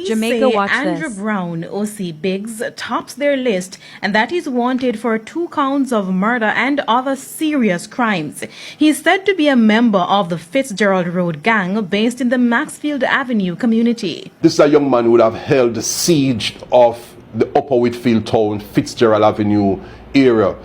Jamaica, say watch Andrew this. Brown, OC Biggs, tops their list, and that he's wanted for 2 counts of murder and other serious crimes. He's said to be a member of the Fitzgerald Road gang based in the Maxfield Avenue community. This is a young man who would have held the siege of the Upper Whitfield Town, Fitzgerald Avenue area.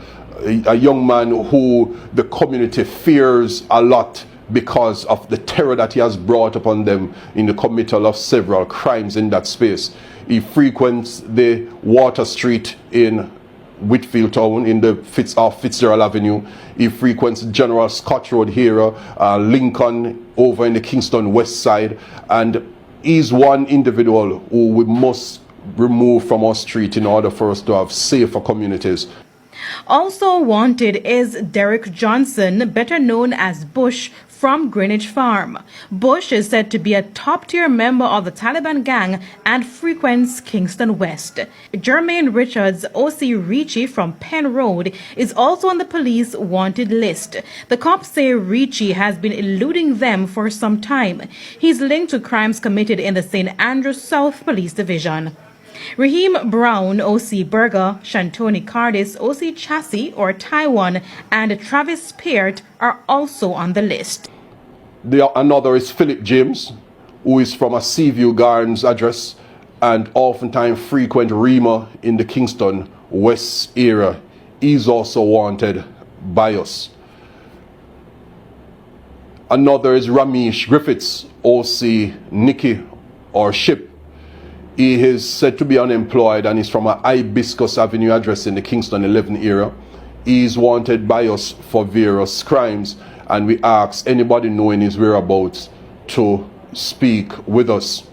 A young man who the community fears a lot because of the terror that he has brought upon them in the committal of several crimes in that space. He frequents the Water Street in Whitfield Town in the Fitzgerald Avenue. He frequents General Scott Road here, Lincoln over in the Kingston West Side, and he's one individual who we must remove from our street in order for us to have safer communities. Also wanted is Derek Johnson, better known as Bush, from Greenwich Farm. Bush is said to be a top-tier member of the Taliban gang and frequents Kingston West. Jermaine Richards, OC Ricci from Penn Road, is also on the police wanted list. The cops say Ricci has been eluding them for some time. He's linked to crimes committed in the St. Andrews South Police Division. Raheem Brown, OC Berger, Shantoni Cardis, OC Chassis or Taiwan, and Travis Peart are also on the list. Another is Philip James, who is from a Seaview Gardens address and oftentimes frequent Rima in the Kingston West area. He's also wanted by us. Another is Ramesh Griffiths, OC Nicky or Ship. He is said to be unemployed and is from a Hibiscus Avenue address in the Kingston 11 area. He is wanted by us for various crimes, and we ask anybody knowing his whereabouts to speak with us.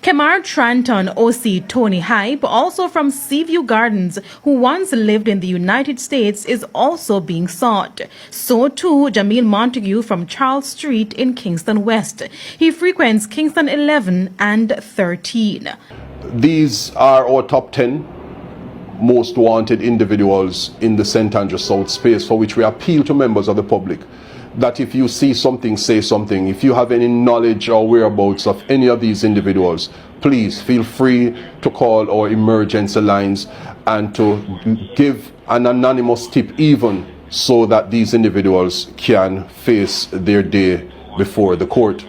Kemar Tranton, OC Tony Hype, also from Seaview Gardens, who once lived in the United States, is also being sought. So too Jamil Montague from Charles Street in Kingston West. He frequents Kingston 11 and 13. These are our top 10 most wanted individuals in the St. Andrews South space, for which we appeal to members of the public that if you see something, say something. If you have any knowledge or whereabouts of any of these individuals, please feel free to call our emergency lines and to give an anonymous tip, even so that these individuals can face their day before the court.